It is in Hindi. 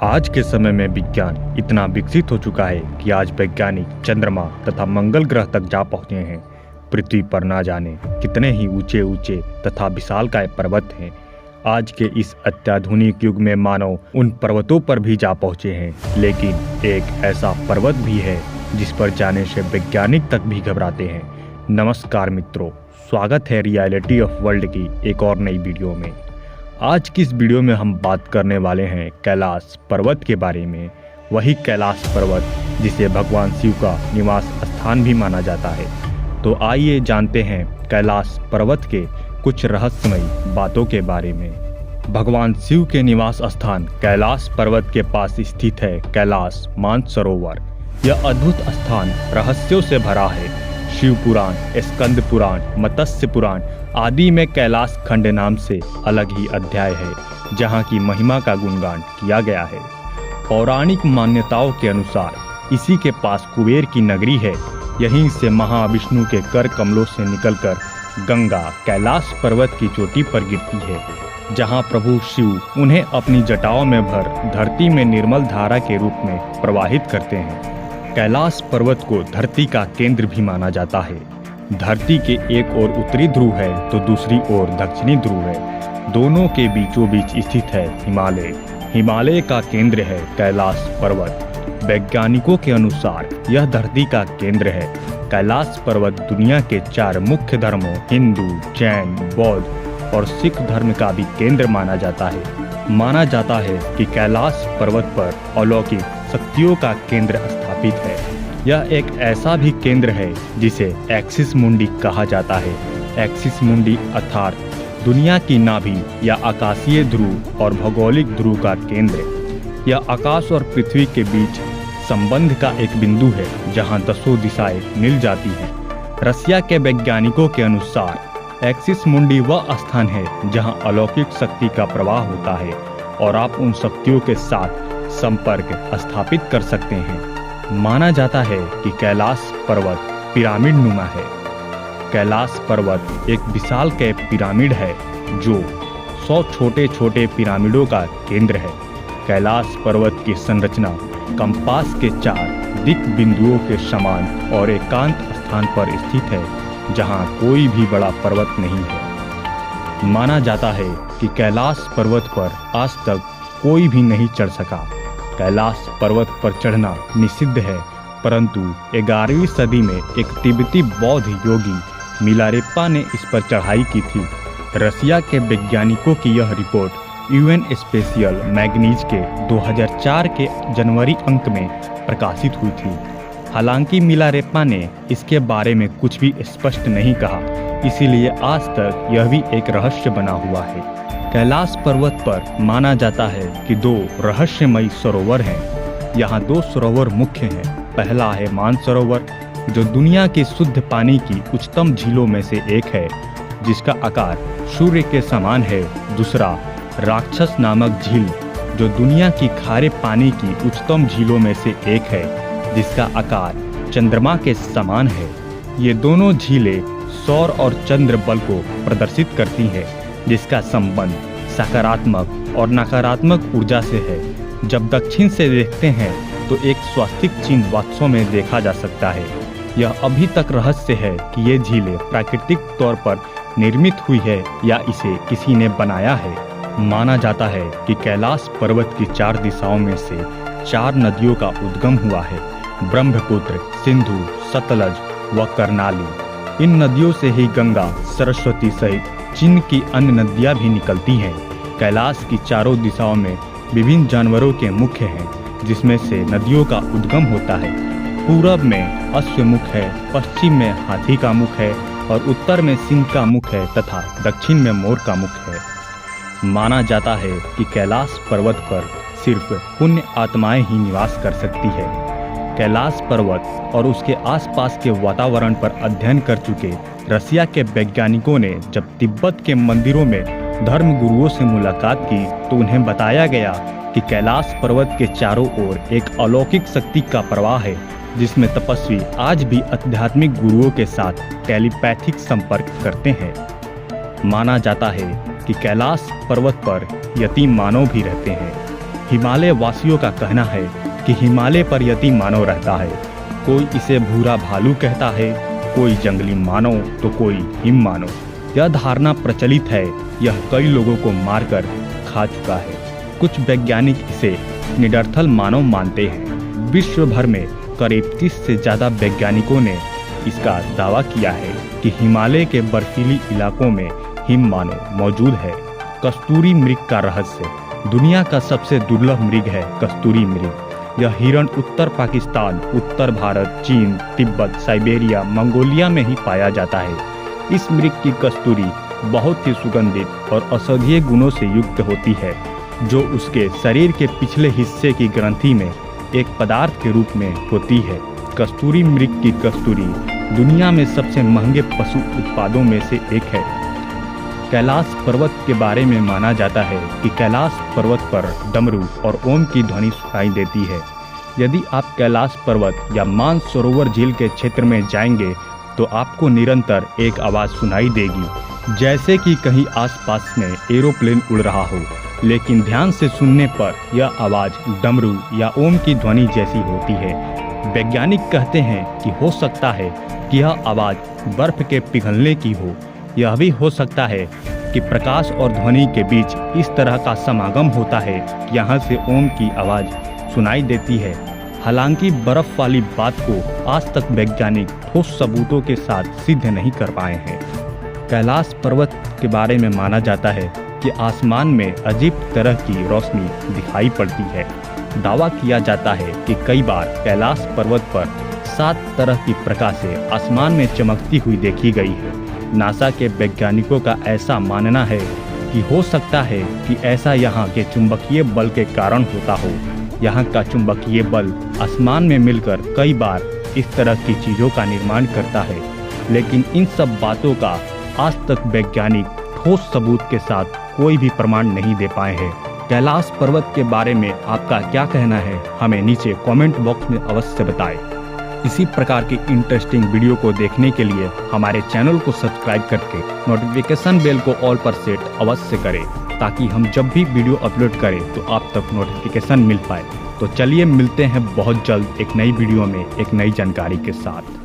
आज के समय में विज्ञान इतना विकसित हो चुका है कि आज वैज्ञानिक चंद्रमा तथा मंगल ग्रह तक जा पहुंचे हैं। पृथ्वी पर ना जाने कितने ही ऊंचे ऊंचे तथा विशालकाय पर्वत हैं। आज के इस अत्याधुनिक युग में मानव उन पर्वतों पर भी जा पहुंचे हैं, लेकिन एक ऐसा पर्वत भी है जिस पर जाने से वैज्ञानिक तक भी घबराते हैं। नमस्कार मित्रों, स्वागत है रियलिटी ऑफ वर्ल्ड की एक और नई वीडियो में। आज की इस वीडियो में हम बात करने वाले हैं कैलाश पर्वत के बारे में। वही कैलाश पर्वत जिसे भगवान शिव का निवास स्थान भी माना जाता है। तो आइए जानते हैं कैलाश पर्वत के कुछ रहस्यमयी बातों के बारे में। भगवान शिव के निवास स्थान कैलाश पर्वत के पास स्थित है कैलाश मानसरोवर। यह अद्भुत स्थान रहस्यों से भरा है। शिव पुराण, स्कंद पुराण, मत्स्य पुराण आदि में कैलाश खंड नाम से अलग ही अध्याय है, जहाँ की महिमा का गुणगान किया गया है। पौराणिक मान्यताओं के अनुसार इसी के पास कुबेर की नगरी है। यहीं से महाविष्णु के कर कमलों से निकलकर गंगा कैलाश पर्वत की चोटी पर गिरती है, जहाँ प्रभु शिव उन्हें अपनी जटाओं में भर धरती में निर्मल धारा के रूप में प्रवाहित करते हैं। कैलाश पर्वत को धरती का केंद्र भी माना जाता है। धरती के एक ओर उत्तरी ध्रुव है तो दूसरी ओर दक्षिणी ध्रुव है। दोनों के बीचों बीच स्थित है हिमालय। हिमालय का केंद्र है कैलाश पर्वत। वैज्ञानिकों के अनुसार यह धरती का केंद्र है। कैलाश पर्वत दुनिया के 4 मुख्य धर्मों हिंदू, जैन, बौद्ध और सिख धर्म का भी केंद्र माना जाता है। माना जाता है कि कैलाश पर्वत पर अलौकिक शक्तियों का केंद्र स्थापित है। यह एक ऐसा भी केंद्र है जिसे एक्सिस मुंडी कहा जाता है। एक्सिस मुंडी अर्थात दुनिया की नाभि या आकाशीय ध्रुव और भौगोलिक ध्रुव का केंद्र। यह आकाश और पृथ्वी के बीच संबंध का एक बिंदु है, जहां 10 दिशाएं मिल जाती हैं। रसिया के वैज्ञानिकों के अनुसार एक्सिस मुंडी वह स्थान है जहां अलौकिक शक्ति का प्रवाह होता है और आप उन शक्तियों के साथ संपर्क स्थापित कर सकते हैं। माना जाता है कि कैलाश पर्वत पिरामिड नुमा है। कैलाश पर्वत एक विशालकाय पिरामिड है जो 100 छोटे छोटे पिरामिडों का केंद्र है। कैलाश पर्वत की संरचना कंपास के 4 दिक बिंदुओं के समान और एकांत स्थान पर स्थित है, जहां कोई भी बड़ा पर्वत नहीं है। माना जाता है कि कैलाश पर्वत पर आज तक कोई भी नहीं चढ़ सका। कैलाश पर्वत पर चढ़ना निषिद्ध है, परंतु 11वीं सदी में एक तिब्बती बौद्ध योगी मिलारेप्पा ने इस पर चढ़ाई की थी। रसिया के वैज्ञानिकों की यह रिपोर्ट यूएन स्पेशियल मैगजीन के 2004 के जनवरी अंक में प्रकाशित हुई थी। हालांकि मिलारेप्पा ने इसके बारे में कुछ भी स्पष्ट नहीं कहा, इसीलिए आज तक यह भी एक रहस्य बना हुआ है। कैलाश पर्वत पर माना जाता है कि 2 रहस्यमयी सरोवर हैं। यहाँ 2 सरोवर मुख्य हैं। पहला है मानसरोवर, जो दुनिया की शुद्ध पानी की उच्चतम झीलों में से एक है, जिसका आकार सूर्य के समान है। दूसरा राक्षस नामक झील, जो दुनिया की खारे पानी की उच्चतम झीलों में से एक है, जिसका आकार चंद्रमा के समान है। ये दोनों झीलें सौर और चंद्र बल को प्रदर्शित करती हैं, जिसका संबंध सकारात्मक और नकारात्मक ऊर्जा से है। जब दक्षिण से देखते हैं तो एक स्वास्तिक चिन्ह वास्तव में देखा जा सकता है। यह अभी तक रहस्य है कि ये झीलें प्राकृतिक तौर पर निर्मित हुई है या इसे किसी ने बनाया है। माना जाता है कि कैलाश पर्वत की 4 दिशाओं में से 4 नदियों का उद्गम हुआ है: ब्रह्मपुत्र, सिंधु, सतलज व कर्णाली। इन नदियों से ही गंगा, सरस्वती सहित चीन की अन्य नदियां भी निकलती हैं। कैलाश की 4 दिशाओं में विभिन्न जानवरों के मुख हैं, जिसमें से नदियों का उद्गम होता है। पूरब में अश्व मुख है, पश्चिम में हाथी का मुख है और उत्तर में सिंह का मुख है तथा दक्षिण में मोर का मुख है। माना जाता है कि कैलाश पर्वत पर सिर्फ पुण्य आत्माएं ही निवास कर सकती है। कैलाश पर्वत और उसके आसपास के वातावरण पर अध्ययन कर चुके रसिया के वैज्ञानिकों ने जब तिब्बत के मंदिरों में धर्म गुरुओं से मुलाकात की तो उन्हें बताया गया कि कैलाश पर्वत के चारों ओर एक अलौकिक शक्ति का प्रवाह है, जिसमें तपस्वी आज भी आध्यात्मिक गुरुओं के साथ टेलीपैथिक संपर्क करते हैं। माना जाता है कि कैलाश पर्वत पर यतीम मानव भी रहते हैं। हिमालय वासियों का कहना है कि हिमालय पर यति मानव रहता है। कोई इसे भूरा भालू कहता है, कोई जंगली मानव तो कोई हिम मानव। यह धारणा प्रचलित है, यह कई लोगों को मारकर खा चुका है। कुछ वैज्ञानिक इसे निडरथल मानव मानते हैं। विश्व भर में करीब 30 से ज़्यादा वैज्ञानिकों ने इसका दावा किया है कि हिमालय के बर्फीली इलाकों में हिम मानव मौजूद है। कस्तूरी मृग का रहस्य। दुनिया का सबसे दुर्लभ मृग है कस्तूरी मृग। यह हिरण उत्तर पाकिस्तान, उत्तर भारत, चीन, तिब्बत, साइबेरिया, मंगोलिया में ही पाया जाता है। इस मृग की कस्तूरी बहुत ही सुगंधित और औषधीय गुणों से युक्त होती है, जो उसके शरीर के पिछले हिस्से की ग्रंथि में एक पदार्थ के रूप में होती है। कस्तूरी मृग की कस्तूरी दुनिया में सबसे महंगे पशु उत्पादों में से एक है। कैलाश पर्वत के बारे में माना जाता है कि कैलाश पर्वत पर डमरू और ओम की ध्वनि सुनाई देती है। यदि आप कैलाश पर्वत या मानसरोवर झील के क्षेत्र में जाएंगे तो आपको निरंतर एक आवाज़ सुनाई देगी, जैसे कि कहीं आसपास में एरोप्लेन उड़ रहा हो। लेकिन ध्यान से सुनने पर यह आवाज़ डमरू या ओम की ध्वनि जैसी होती है। वैज्ञानिक कहते हैं कि हो सकता है कि यह आवाज़ बर्फ के पिघलने की हो। यह भी हो सकता है कि प्रकाश और ध्वनि के बीच इस तरह का समागम होता है कि यहाँ से ओम की आवाज़ सुनाई देती है। हालांकि बर्फ वाली बात को आज तक वैज्ञानिक ठोस सबूतों के साथ सिद्ध नहीं कर पाए हैं। कैलाश पर्वत के बारे में माना जाता है कि आसमान में अजीब तरह की रोशनी दिखाई पड़ती है। दावा किया जाता है कि कई बार कैलाश पर्वत पर 7 तरह की प्रकाशें आसमान में चमकती हुई देखी गई है। नासा के वैज्ञानिकों का ऐसा मानना है कि हो सकता है कि ऐसा यहाँ के चुंबकीय बल के कारण होता हो। यहाँ का चुंबकीय बल आसमान में मिलकर कई बार इस तरह की चीज़ों का निर्माण करता है। लेकिन इन सब बातों का आज तक वैज्ञानिक ठोस सबूत के साथ कोई भी प्रमाण नहीं दे पाए हैं। कैलाश पर्वत के बारे में आपका क्या कहना है, हमें नीचे कमेंट बॉक्स में अवश्य बताएं। इसी प्रकार की इंटरेस्टिंग वीडियो को देखने के लिए हमारे चैनल को सब्सक्राइब करके नोटिफिकेशन बेल को ऑल पर सेट अवश्य करें, ताकि हम जब भी वीडियो अपलोड करें तो आप तक नोटिफिकेशन मिल पाए। तो चलिए मिलते हैं बहुत जल्द एक नई वीडियो में एक नई जानकारी के साथ।